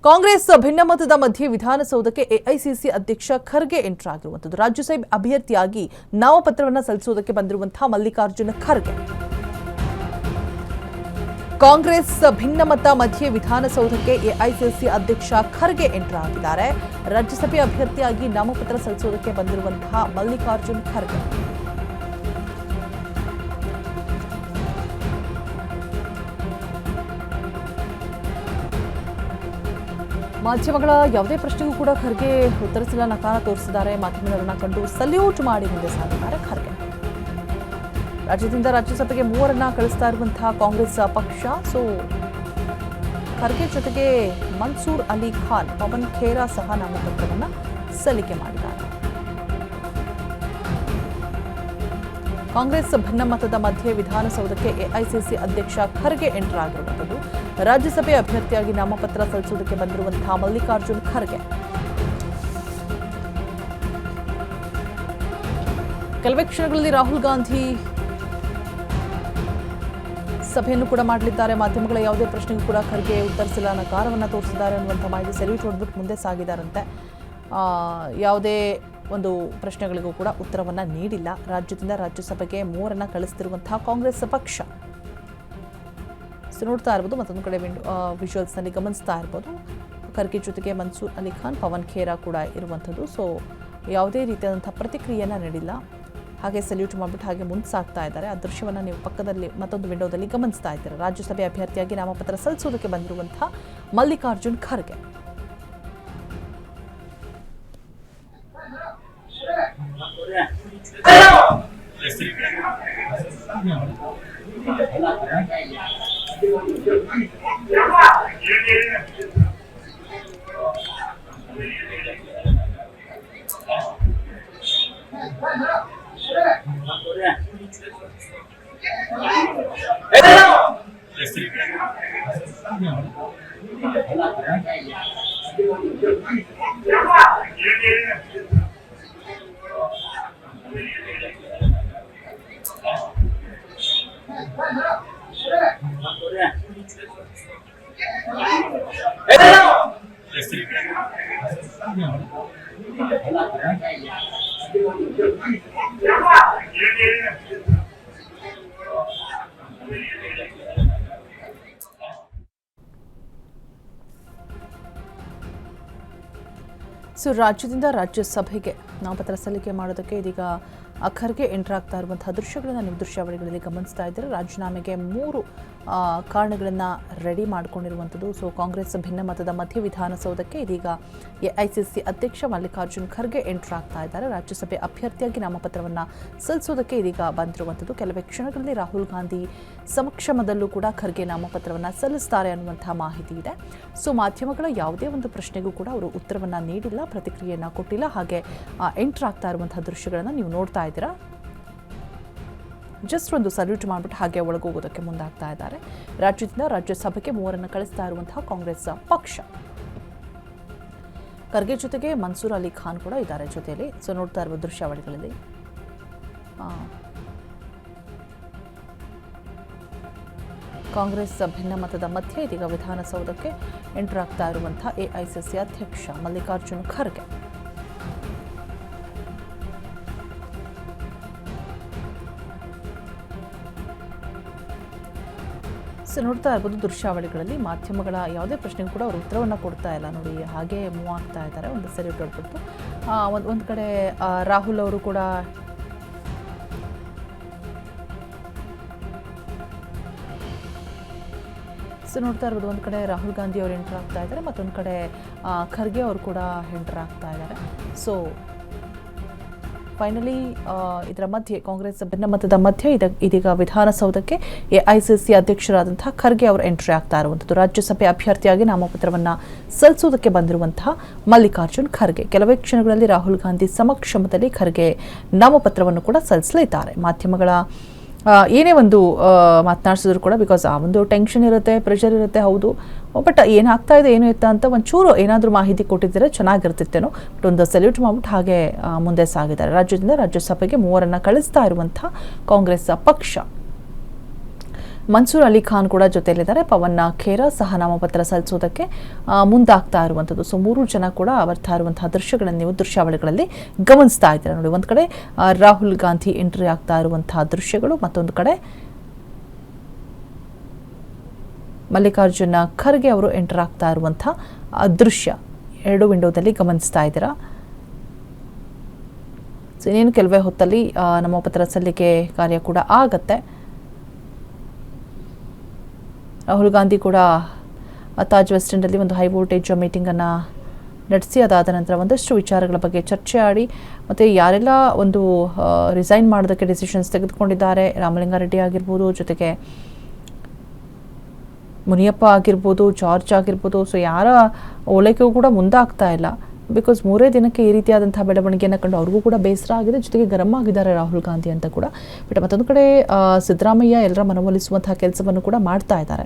ಕಾಂಗ್ರೆಸ್ ಭಿನ್ನಮತದ ಮಧ್ಯೆ ವಿಧಾನಸೌಧಕ್ಕೆ ಎಐಸಿಸಿ ಅಧ್ಯಕ್ಷ ಖರ್ಗೆ ಎಂಟರ್ ಆಗಿರುವಂತದ್ದು. ರಾಜ್ಯಸಭೆ ಅಭ್ಯರ್ಥಿಯಾಗಿ ನಾಮಪತ್ರವನ್ನು ಸಲ್ಲಿಸುವುದಕ್ಕೆ ಬಂದಿರುವಂತಹ ಮಲ್ಲಿಕಾರ್ಜುನ ಖರ್ಗೆ ಕಾಂಗ್ರೆಸ್ ಭಿನ್ನಮತ ಮಧ್ಯೆ ವಿಧಾನಸೌಧಕ್ಕೆ ಎಐಸಿಸಿ ಅಧ್ಯಕ್ಷ ಖರ್ಗೆ ಎಂಟರ್ ಆಗಿದ್ದಾರೆ. ರಾಜ್ಯಸಭೆ ಅಭ್ಯರ್ಥಿಯಾಗಿ ನಾಮಪತ್ರ ಸಲ್ಲಿಸುವುದಕ್ಕೆ ಬಂದಿರುವಂತಹ ಮಲ್ಲಿಕಾರ್ಜುನ ಖರ್ಗೆ ಮಾಧ್ಯಮಗಳ ಯಾವುದೇ ಪ್ರಶ್ನೆಗೂ ಕೂಡ ಖರ್ಗೆ ಉತ್ತರಿಸಿಲ್ಲ, ನಕಾರ ತೋರಿಸಿದ್ದಾರೆ. ಮಾಧ್ಯಮಗಳನ್ನ ಕಂಡು ಸಲ್ಯೂಟ್ ಮಾಡಿ ಮುಂದೆ ಸಾಗಿದ್ದಾರೆ ಖರ್ಗೆ. ರಾಜ್ಯದಿಂದ ರಾಜ್ಯಸಭೆಗೆ 3 ಕಳಿಸ್ತಾ ಇರುವಂತಹ ಕಾಂಗ್ರೆಸ್ ಪಕ್ಷ. ಸೊ ಖರ್ಗೆ ಜೊತೆಗೆ ಮನ್ಸೂರ್ ಅಲಿ ಖಾನ್, ಪವನ್ ಖೇರಾ ಸಹ ನಾಮಪತ್ರವನ್ನು ಸಲ್ಲಿಕೆ ಮಾಡಿದ್ದಾರೆ. ಕಾಂಗ್ರೆಸ್ ಭಿನ್ನಮತದ ಮಧ್ಯೆ ವಿಧಾನಸೌಧಕ್ಕೆ ಎಐಸಿಸಿ ಅಧ್ಯಕ್ಷ ಖರ್ಗೆ ಎಂಟರ್ ಆಗಿರುವಂಥದ್ದು. ರಾಜ್ಯಸಭೆ ಅಭ್ಯರ್ಥಿಯಾಗಿ ನಾಮಪತ್ರ ಸಲ್ಲಿಸುವುದಕ್ಕೆ ಬಂದಿರುವಂತಹ ಮಲ್ಲಿಕಾರ್ಜುನ್ ಖರ್ಗೆ ಕೆಲವೇ ಕ್ಷಣಗಳಲ್ಲಿ ರಾಹುಲ್ ಗಾಂಧಿ ಸಭೆಯನ್ನು ಕೂಡ ಮಾಡಲಿದ್ದಾರೆ. ಮಾಧ್ಯಮಗಳ ಯಾವುದೇ ಪ್ರಶ್ನೆಗೂ ಕೂಡ ಖರ್ಗೆ ಉತ್ತರಿಸಿಲ್ಲ, ನಕಾರವನ್ನು ತೋರಿಸಿದ್ದಾರೆ ಅನ್ನುವಂಥ ಮಾಹಿತಿ ಸೆಲ್ಯೂಟ್ ಹೊಡೆದ್ಬಿಟ್ಟು ಮುಂದೆ ಸಾಗಿದ್ದಾರಂತೆ. ಯಾವುದೇ ಒಂದು ಪ್ರಶ್ನೆಗಳಿಗೂ ಕೂಡ ಉತ್ತರವನ್ನು ನೀಡಿಲ್ಲ. ರಾಜ್ಯದಿಂದ ರಾಜ್ಯಸಭೆಗೆ 3 ಕಳಿಸ್ತಿರುವಂತಹ ಕಾಂಗ್ರೆಸ್ ಪಕ್ಷ. ನೋಡ್ತಾ ಇರ್ಬೋದು, ಮತ್ತೊಂದು ಕಡೆ ವಿಜುವಲ್ಸ್ನಲ್ಲಿ ಗಮನಿಸ್ತಾ ಇರ್ಬೋದು, ಖರ್ಗೆ ಜೊತೆಗೆ ಮನ್ಸೂರ್ ಅಲಿ ಖಾನ್, ಪವನ್ ಖೇರಾ ಕೂಡ ಇರುವಂಥದ್ದು. ಸೊ ಯಾವುದೇ ರೀತಿಯಾದಂಥ ಪ್ರತಿಕ್ರಿಯೆಯನ್ನು ನೀಡಿಲ್ಲ. ಹಾಗೆ ಸಲ್ಯೂಟ್ ಮಾಡಿಬಿಟ್ಟು ಹಾಗೆ ಮುಂದೆ ಸಾಗ್ತಾ ಇದ್ದಾರೆ. ಆ ದೃಶ್ಯವನ್ನು ನೀವು ಪಕ್ಕದಲ್ಲಿ ಮತ್ತೊಂದು ವಿಂಡೋದಲ್ಲಿ ಗಮನಿಸ್ತಾ ಇದ್ದೀರಾ. ರಾಜ್ಯಸಭೆ ಅಭ್ಯರ್ಥಿಯಾಗಿ ನಾಮಪತ್ರ ಸಲ್ಲಿಸುವುದಕ್ಕೆ ಬಂದಿರುವಂತಹ ಮಲ್ಲಿಕಾರ್ಜುನ್ ಖರ್ಗೆ. ಸೊ ರಾಜ್ಯದಿಂದ ರಾಜ್ಯಸಭೆಗೆ ನಾಮಪತ್ರ ಸಲ್ಲಿಕೆ ಮಾಡೋದಕ್ಕೆ ಇದೀಗ ಖರ್ಗೆ ಎಂಟರ್ ಆಗ್ತಾ ಇರುವಂತಹ ದೃಶ್ಯಗಳನ್ನು ನೀವು ದೃಶ್ಯಾವಳಿಗಳಲ್ಲಿ ಗಮನಿಸ್ತಾ ಇದ್ದೀರಾ. ರಾಜೀನಾಮೆಗೆ 3 ಕಾರಣಗಳನ್ನು ರೆಡಿ ಮಾಡಿಕೊಂಡಿರುವಂಥದ್ದು. ಸೊ ಕಾಂಗ್ರೆಸ್ ಭಿನ್ನಮತದ ಮಧ್ಯೆ ವಿಧಾನಸೌಧಕ್ಕೆ ಇದೀಗ ಎಐಸಿಸಿ ಅಧ್ಯಕ್ಷ ಮಲ್ಲಿಕಾರ್ಜುನ್ ಖರ್ಗೆ ಎಂಟರ್ ಆಗ್ತಾ ಇದ್ದಾರೆ. ರಾಜ್ಯಸಭೆ ಅಭ್ಯರ್ಥಿಯಾಗಿ ನಾಮಪತ್ರವನ್ನು ಸಲ್ಲಿಸೋದಕ್ಕೆ ಇದೀಗ ಬಂದಿರುವಂಥದ್ದು. ಕೆಲವೇ ಕ್ಷಣಗಳಲ್ಲಿ ರಾಹುಲ್ ಗಾಂಧಿ ಸಮಕ್ಷಮದಲ್ಲೂ ಕೂಡ ಖರ್ಗೆ ನಾಮಪತ್ರವನ್ನು ಸಲ್ಲಿಸ್ತಾರೆ ಅನ್ನುವಂತಹ ಮಾಹಿತಿ ಇದೆ. ಸೊ ಮಾಧ್ಯಮಗಳ ಯಾವುದೇ ಒಂದು ಪ್ರಶ್ನೆಗೂ ಕೂಡ ಅವರು ಉತ್ತರವನ್ನು ನೀಡಿಲ್ಲ, ಪ್ರತಿಕ್ರಿಯೆಯನ್ನು ಕೊಟ್ಟಿಲ್ಲ. ಹಾಗೆ ಎಂಟರ್ ಆಗ್ತಾ ಇರುವಂತಹ ದೃಶ್ಯಗಳನ್ನು ನೀವು ನೋಡ್ತಾ ಇದ್ದೀರಾ. ಜಸ್ಟ್ ಒಂದು ಸಲ್ಯೂಟ್ ಮಾಡಿಬಿಟ್ಟು ಹಾಗೆ ಒಳಗೋಗೋದಕ್ಕೆ ಮುಂದಾಗ್ತಾ ಇದ್ದಾರೆ. ರಾಜ್ಯದಿಂದ ರಾಜ್ಯಸಭೆಗೆ 3 ಕಳಿಸ್ತಾ ಇರುವಂತಹ ಕಾಂಗ್ರೆಸ್ ಪಕ್ಷ. ಖರ್ಗೆ ಜೊತೆಗೆ ಮನ್ಸೂರ್ ಅಲಿ ಖಾನ್ ಕೂಡ ಇದ್ದಾರೆ ಜೊತೆಯಲ್ಲಿ. ಸೊ ನೋಡ್ತಾ ಇರುವ ದೃಶ್ಯಾವಳಿಗಳಲ್ಲಿ ಕಾಂಗ್ರೆಸ್ ಭಿನ್ನಮತದ ಮಧ್ಯೆ ಇದೀಗ ವಿಧಾನಸೌಧಕ್ಕೆ ಎಂಟರ್ ಆಗ್ತಾ ಇರುವಂತಹ ಎಐಸಿಸಿ ಅಧ್ಯಕ್ಷ ಮಲ್ಲಿಕಾರ್ಜುನ್ ಖರ್ಗೆ. ಸೊ ನೋಡ್ತಾ ಇರ್ಬೋದು ದೃಶ್ಯಾವಳಿಗಳಲ್ಲಿ, ಮಾಧ್ಯಮಗಳ ಯಾವುದೇ ಪ್ರಶ್ನೆಗೂ ಕೂಡ ಅವರು ಉತ್ತರವನ್ನು ಕೊಡ್ತಾ ಇಲ್ಲ. ನೋಡಿ ಹಾಗೆ ಮೂವ್ ಆಗ್ತಾ ಇದ್ದಾರೆ. ಒಂದು ಸೆಲ್ಯೂಟ್ ಹೊರಬಿಟ್ಟು ಒಂದು ಕಡೆ ರಾಹುಲ್ ಅವರು ಕೂಡ ಸೊ ನೋಡ್ತಾ ಇರ್ಬೋದು, ಒಂದು ಕಡೆ ರಾಹುಲ್ ಗಾಂಧಿ ಅವರು ಎಂಟರ್ ಆಗ್ತಾ ಇದ್ದಾರೆ, ಮತ್ತೊಂದು ಕಡೆ ಖರ್ಗೆ ಅವರು ಕೂಡ ಎಂಟರ್ ಆಗ್ತಾ ಇದ್ದಾರೆ. ಸೊ ಫೈನಲಿ ಇದರ ಮಧ್ಯೆ ಕಾಂಗ್ರೆಸ್ ಭಿನ್ನಮತದ ಮಧ್ಯೆ ಇದೀಗ ವಿಧಾನಸೌಧಕ್ಕೆ ಎಐಸಿಸಿ ಅಧ್ಯಕ್ಷರಾದಂತಹ ಖರ್ಗೆ ಅವರು ಎಂಟ್ರಿ ಆಗ್ತಾ ಇರುವಂಥದ್ದು. ರಾಜ್ಯಸಭೆ ಅಭ್ಯರ್ಥಿಯಾಗಿ ನಾಮಪತ್ರವನ್ನು ಸಲ್ಲಿಸುವುದಕ್ಕೆ ಬಂದಿರುವಂತಹ ಮಲ್ಲಿಕಾರ್ಜುನ್ ಖರ್ಗೆ ಕೆಲವೇ ಕ್ಷಣಗಳಲ್ಲಿ ರಾಹುಲ್ ಗಾಂಧಿ ಸಮಕ್ಷಮದಲ್ಲಿ ಖರ್ಗೆ ನಾಮಪತ್ರವನ್ನು ಕೂಡ ಸಲ್ಲಿಸಲಿದ್ದಾರೆ. ಮಾಧ್ಯಮಗಳ ಏನೇ ಒಂದು ಮಾತನಾಡಿಸಿದ್ರು ಕೂಡ ಬಿಕಾಸ್ ಆ ಒಂದು ಟೆನ್ಷನ್ ಇರುತ್ತೆ, ಪ್ರೆಷರ್ ಇರುತ್ತೆ. ಹೌದು, ಬಟ್ ಏನಾಗ್ತಾ ಇದೆ ಏನು ಎತ್ತ ಅಂತ ಒಂಚೂರು ಏನಾದರೂ ಮಾಹಿತಿ ಕೊಟ್ಟಿದ್ದರೆ ಚೆನ್ನಾಗಿರ್ತಿತ್ತೇನೋ. ಬಟ್ ಒಂದು ಸಲ್ಯೂಟ್ ಮಾಡ್ಬಿಟ್ಟು ಹಾಗೆ ಮುಂದೆ ಸಾಗಿದ್ದಾರೆ. ರಾಜ್ಯದಿಂದ ರಾಜ್ಯಸಭೆಗೆ 3 ಕಳಿಸ್ತಾ ಇರುವಂಥ ಕಾಂಗ್ರೆಸ್ ಪಕ್ಷ. ಮನ್ಸೂರ್ ಅಲಿ ಖಾನ್ ಕೂಡ ಜೊತೆಯಲ್ಲಿದ್ದಾರೆ. ಪವನ್ ಖೇರಾ ಸಹ ನಾಮಪತ್ರ ಸಲ್ಲಿಸೋದಕ್ಕೆ ಮುಂದಾಗ್ತಾ ಇರುವಂಥದ್ದು. ಸೊ 3 ಜನ ಕೂಡ ಬರ್ತಾ ಇರುವಂತಹ ದೃಶ್ಯಗಳನ್ನು ನೀವು ದೃಶ್ಯಾವಳಿಗಳಲ್ಲಿ ಗಮನಿಸ್ತಾ ಇದ್ದೀರಾ ನೋಡಿ. ಒಂದು ಕಡೆ ರಾಹುಲ್ ಗಾಂಧಿ ಎಂಟ್ರಿ ಆಗ್ತಾ ಇರುವಂತಹ ದೃಶ್ಯಗಳು, ಮತ್ತೊಂದು ಕಡೆ ಮಲ್ಲಿಕಾರ್ಜುನ ಖರ್ಗೆ ಅವರು ಎಂಟರ್ ಆಗ್ತಾ ಇರುವಂತಹ ದೃಶ್ಯ 2 ವಿಂಡೋದಲ್ಲಿ ಗಮನಿಸ್ತಾ ಇದ್ದೀರಾ. ಸೊ ಇನ್ನೇನು ಕೆಲವೇ ಹೊತ್ತಲ್ಲಿ ನಾಮಪತ್ರ ಸಲ್ಲಿಕೆ ಕಾರ್ಯ ಕೂಡ ಆಗತ್ತೆ. ರಾಹುಲ್ ಗಾಂಧಿ ಕೂಡ ತಾಜ್ ವೆಸ್ಟ್ ಎಂಡಲ್ಲಿ ಒಂದು ಹೈ ವೋಲ್ಟೇಜ್ ಮೀಟಿಂಗನ್ನು ನಡೆಸಿ ಅದಾದ ನಂತರ ಒಂದಷ್ಟು ವಿಚಾರಗಳ ಬಗ್ಗೆ ಚರ್ಚೆ ಆಡಿ ಮತ್ತು ಯಾರೆಲ್ಲ ಒಂದು ರಿಸೈನ್ ಮಾಡೋದಕ್ಕೆ ಡಿಸಿಷನ್ಸ್ ತೆಗೆದುಕೊಂಡಿದ್ದಾರೆ, ರಾಮಲಿಂಗಾರೆಡ್ಡಿ ಆಗಿರ್ಬೋದು, ಜೊತೆಗೆ ಮುನಿಯಪ್ಪ ಆಗಿರ್ಬೋದು, ಜಾರ್ಜ್ ಆಗಿರ್ಬೋದು, ಸೊ ಯಾರ ಓಲೈಕೆಗೂ ಕೂಡ ಮುಂದಾಗ್ತಾ ಇಲ್ಲ. ಬಿಕಾಸ್ 3 ದಿನಕ್ಕೆ ಈ ರೀತಿಯಾದಂತಹ ಬೆಳವಣಿಗೆಯನ್ನು ಕಂಡು ಅವ್ರಿಗೂ ಕೂಡ ಬೇಸರ ಆಗಿದೆ, ಜೊತೆಗೆ ಗರಂ ಆಗಿದ್ದಾರೆ ರಾಹುಲ್ ಗಾಂಧಿ ಅಂತ ಕೂಡ. ಬಟ್ ಮತ್ತೊಂದು ಕಡೆ ಸಿದ್ದರಾಮಯ್ಯ ಎಲ್ಲರ ಮನವೊಲಿಸುವಂತಹ ಕೆಲಸವನ್ನು ಕೂಡ ಮಾಡ್ತಾ ಇದ್ದಾರೆ.